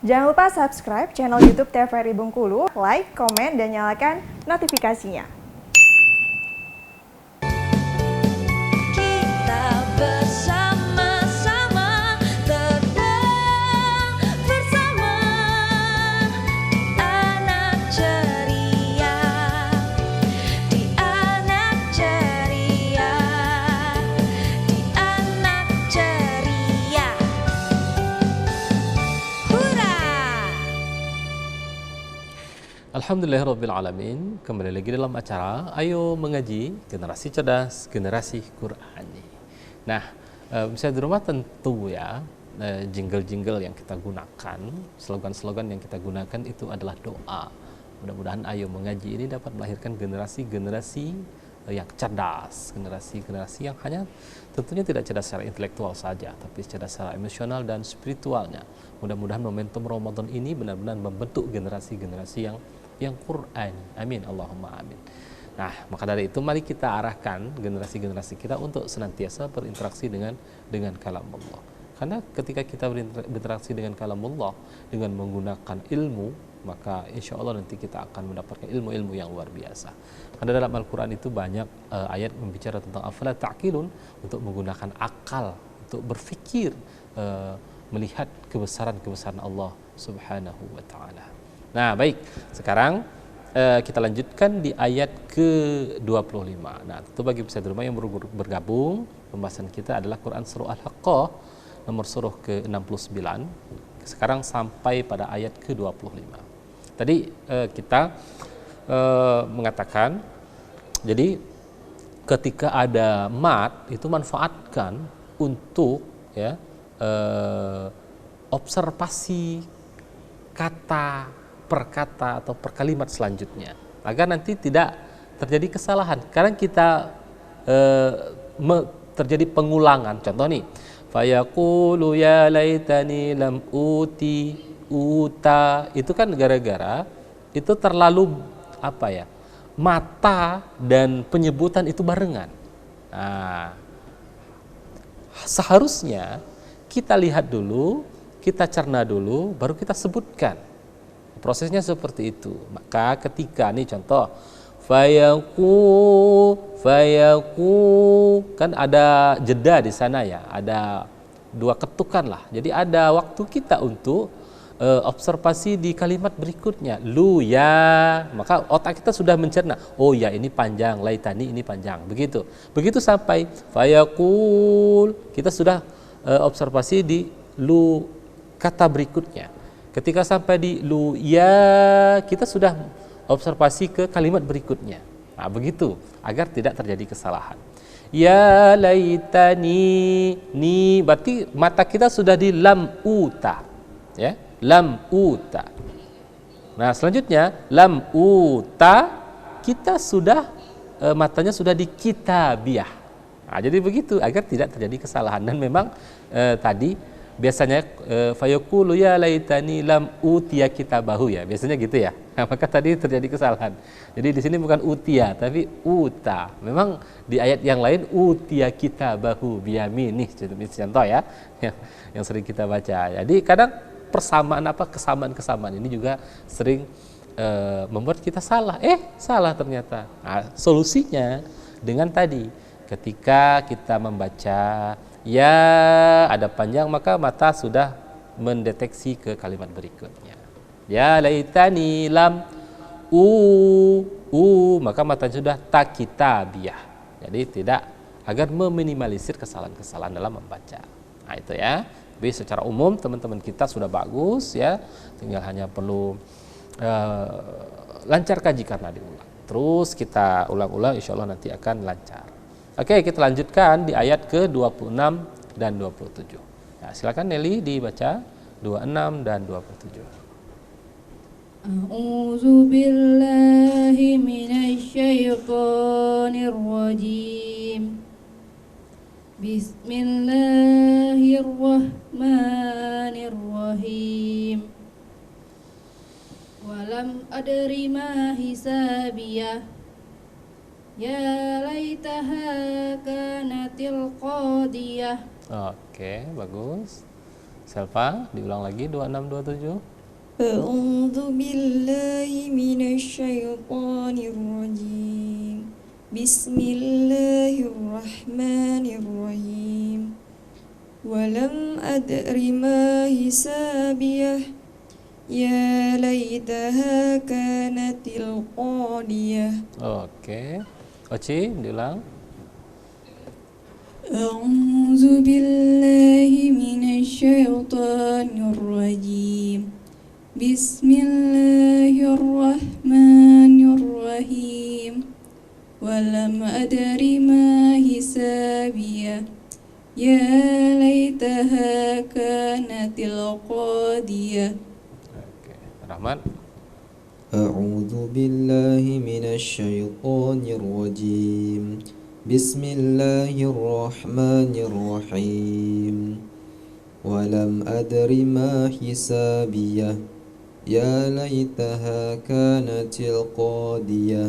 Jangan lupa subscribe channel YouTube TVRI Bengkulu, like, komen, dan nyalakan notifikasinya. Kita bersama-sama terbang bersama anak ceria, di anak ceria, di anak ceria. Hurra! Alhamdulillahirrabbilalamin. Kembali lagi dalam acara Ayo Mengaji, Generasi Cerdas, Generasi Qur'ani. Nah, misalnya di rumah tentu ya, jingle-jingle yang kita gunakan, slogan-slogan yang kita gunakan itu adalah doa. Mudah-mudahan Ayo Mengaji ini dapat melahirkan generasi-generasi yang cerdas, generasi-generasi yang hanya tentunya tidak cerdas secara intelektual saja, tapi cerdas secara emosional dan spiritualnya. Mudah-mudahan momentum Ramadan ini benar-benar membentuk generasi-generasi yang Qur'ani. Amin, Allahumma amin. Nah, maka dari itu mari kita arahkan generasi-generasi kita untuk senantiasa berinteraksi dengan kalam Allah. Karena ketika kita berinteraksi dengan kalam Allah dengan menggunakan ilmu, maka insya Allah nanti kita akan mendapatkan ilmu-ilmu yang luar biasa. Karena dalam Al-Quran itu banyak ayat membicara tentang afala ta'qilun, untuk menggunakan akal, untuk berfikir, melihat kebesaran-kebesaran Allah Subhanahu wa ta'ala. Nah, baik. Sekarang kita lanjutkan di ayat ke-25. Nah, tentu bagi peserta rumah yang baru bergabung, pembahasan kita adalah Quran Surah Al-Haqqah, nomor surah ke-69. Sekarang sampai pada ayat ke-25. Tadi kita mengatakan, jadi ketika ada mat, itu manfaatkan untuk ya observasi kata per kata atau per kalimat selanjutnya, agar nanti tidak terjadi kesalahan. Karena kita terjadi pengulangan. Contoh nih, fayaqulu ya laitani lam uta, itu kan gara-gara itu terlalu mata dan penyebutan itu barengan. Nah, seharusnya kita lihat dulu, kita cerna dulu, baru kita sebutkan. Prosesnya seperti itu. Maka ketika nih contoh, fayaku kan ada jeda di sana ya, ada dua ketukan lah. Jadi ada waktu kita untuk observasi di kalimat berikutnya. Lu ya, maka otak kita sudah mencerna. Oh ya, ini panjang, laitani ini panjang. Begitu sampai fayakul, kita sudah observasi di lu kata berikutnya. Ketika sampai di lu ya, kita sudah observasi ke kalimat berikutnya. Nah, begitu agar tidak terjadi kesalahan. Ya laitani, ni berarti mata kita sudah di lam uta. Ya, lam uta. Nah, selanjutnya lam uta, kita sudah matanya sudah di kitabiah. Nah, jadi begitu agar tidak terjadi kesalahan. Dan memang tadi biasanya fayaqulu ya laitani lam utiya kitabahu ya, biasanya gitu ya. Nah, maka tadi terjadi kesalahan. Jadi di sini bukan utia tapi uta. Memang di ayat yang lain utiya kitabahu biyaminih, contoh ya yang sering kita baca. Jadi kadang kesamaan ini juga sering membuat kita salah. Salah ternyata. Nah, solusinya dengan tadi, ketika kita membaca ya ada panjang, maka mata sudah mendeteksi ke kalimat berikutnya. Ya laitani lam maka mata sudah takitabiah. Jadi tidak, agar meminimalisir kesalahan-kesalahan dalam membaca. Nah, itu ya. Tapi secara umum teman-teman kita sudah bagus ya. Tinggal hanya perlu lancar kaji karena diulang. Terus kita ulang-ulang, insya Allah nanti akan lancar. Oke, kita lanjutkan di ayat ke-26 dan 27. Nah, silakan Nelly dibaca 26 dan 27. A'udzu billahi minasyaitonir rajim. Bismillahirrahmanirrahim. Walam adri ma hisabiyah. Ya laitaha kanatil qadiyah. Oke, bagus. Selva, diulang lagi 2627. أعوذ بالله من الشيطان الرجيم بسم الله الرحمن الرحيم ولم أدر ما حسابيه يا ليتها كانت القاضية Oke. Oci, diulang. أعوذ بالله من الشيطان الرجيم بسم الله الرحمن الرحيم ولم أدر ما حسابيه يا ليتها كانت القاضية Oke. Rahmat. أعوذ بالله من الشيطان الرجيم بسم الله الرحمن الرحيم ولم أدر ما حسابيه يا ليتها كانت القاضية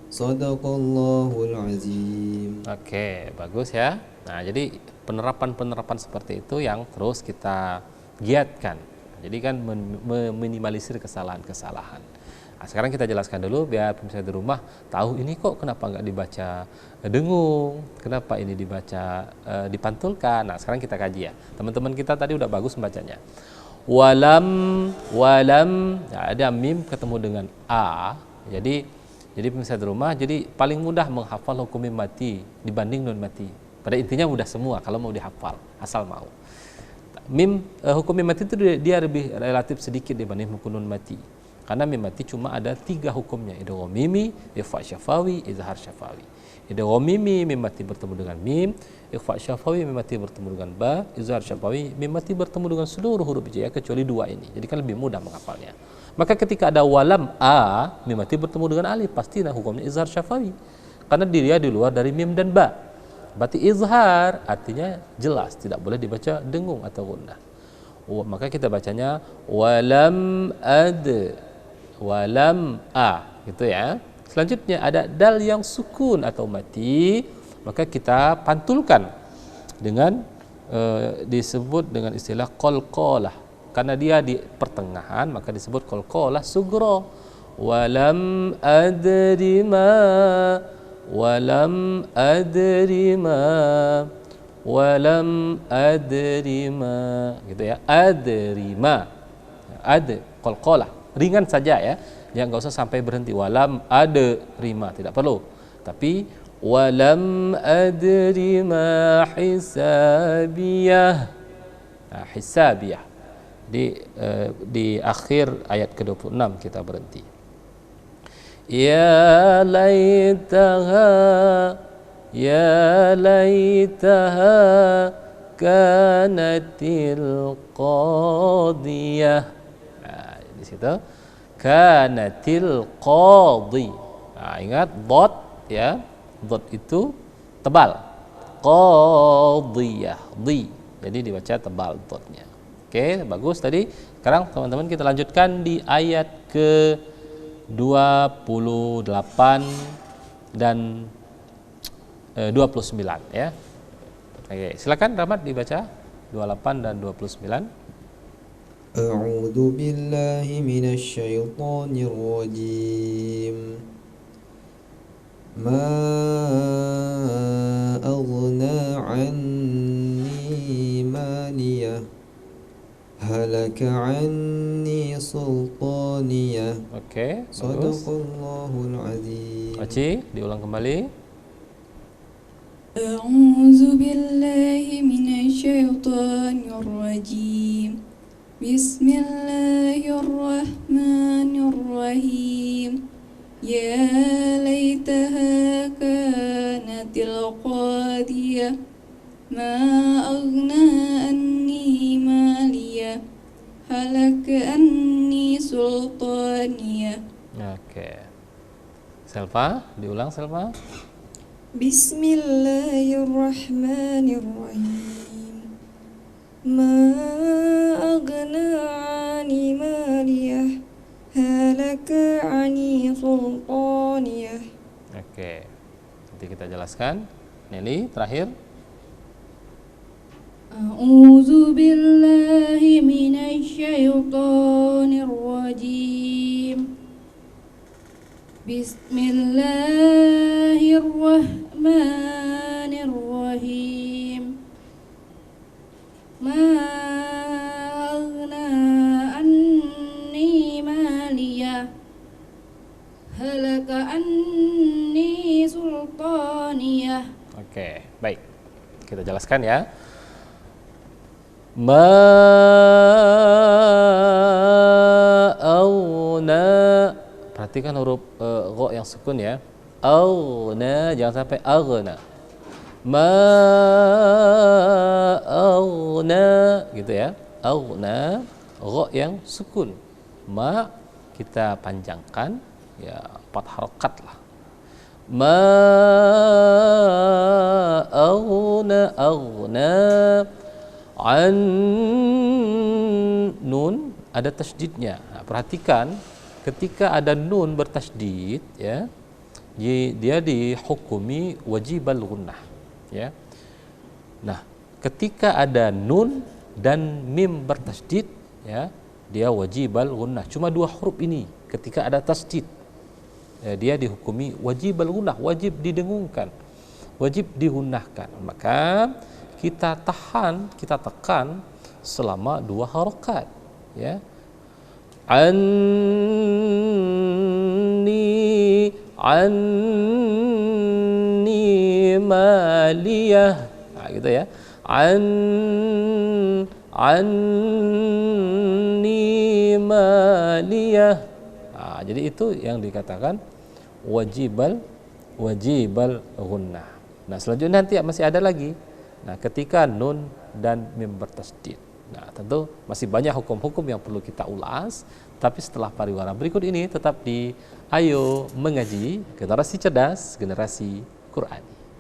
صدق الله العظيم. Oke, bagus ya. Nah, jadi penerapan-penerapan seperti itu yang terus kita giatkan. Jadi kan meminimalisir kesalahan-kesalahan. Nah, sekarang kita jelaskan dulu biar pemirsa di rumah tahu ini kok kenapa nggak dibaca dengung, kenapa ini dibaca dipantulkan. Nah, sekarang kita kaji ya. Teman-teman kita tadi udah bagus membacanya. Walam, nah, ada mim ketemu dengan a. Jadi pemirsa di rumah, jadi paling mudah menghafal hukum mim mati dibanding nun mati. Pada intinya mudah semua kalau mau dihafal, asal mau. Mim hukum mim mati itu dia lebih relatif sedikit dibanding hukum nun mati. Karena mim mati cuma ada 3 hukumnya, idgham mimi, ikhfa syafawi, izhar syafawi. Idgham mimi, mim mati bertemu dengan mim, ikhfa syafawi, mim mati bertemu dengan ba, izhar syafawi, mim mati bertemu dengan seluruh huruf hijaiyah kecuali 2 ini. Jadi kan lebih mudah menghafalnya. Maka ketika ada walam a, mim mati bertemu dengan alif, pasti hukumnya izhar syafawi. Karena dia di luar dari mim dan ba. Berarti izhar artinya jelas, tidak boleh dibaca dengung atau gunnah. Maka kita bacanya walam a, gitu ya. Selanjutnya ada dal yang sukun atau mati, maka kita pantulkan dengan disebut dengan istilah qalqalah. Karena dia di pertengahan maka disebut qalqalah sughra. Walam adri ma, walam adri ma, walam adri ma, gitu ya. Adri ma, qalqalah ringan saja ya, yang nggak usah sampai berhenti walam ada rima, tidak perlu, tapi walam adri ma hisabiyah. Nah, hisabiyah di akhir ayat ke-26 kita berhenti. Ya laitaha kanatil qadiyah. Di situ kanatil qadhi. Nah, ingat dot ya, dot itu tebal. Qadhiyah, di. Jadi dibaca tebal dotnya. Oke, bagus tadi. Sekarang teman-teman kita lanjutkan di ayat ke-28 dan 29 ya. Oke, silakan Rahmat dibaca 28 dan 29. أعوذ بالله من الشيطان الرجيم ما أغنى عني ماليه هلك عني سلطانيه Oke, صدق bagus. الله العظيم. Oci, diulang kembali. أعوذ بالله من الشيطان الرجيم بسم الله الرحمن الرحيم يا ليتها كانت القاضية ما أغنى عني ماليه هلك عني سلطانيه. Oke. Selva, diulang Selva. Bismillahirrahmanirrahim Ma aghna ani maliyah halaka ani sultaniyah. Oke. Nanti kita jelaskan. Nelly terakhir. أعوذ بالله من الشيطان الرجيم بسم الله الرحمن الرحيم ما أغنى عني مالية هلك عني سلطانية. Oke, baik. Kita jelaskan ya. Ma auna, perhatikan huruf gha yang sukun ya. Auna, jangan sampai aghna. Ma auna, gitu ya. Auna, gha yang sukun. Ma kita panjangkan ya 4 harokat lah. Ma aghna an, nun ada tasydidnya. Nah, perhatikan ketika ada nun bertasydid ya, dia dihukumi wajibal gunnah ya. Nah, ketika ada nun dan mim bertasydid ya, dia wajibal gunnah. Cuma 2 huruf ini ketika ada tasydid ya, dia dihukumi wajibal gunnah, wajib didengungkan, wajib digunnahkan. Maka kita tahan, kita tekan selama 2 harokat ya. Anni maliyah, nah, gitu ya. Anni maliyah. Nah, jadi itu yang dikatakan wajibal gunnah. Nah, selanjutnya nanti masih ada lagi. Nah, ketika nun dan mim bertasydid. Nah, tentu masih banyak hukum-hukum yang perlu kita ulas, tapi setelah pariwara berikut ini tetap di Ayo Mengaji, generasi cerdas, generasi Quran.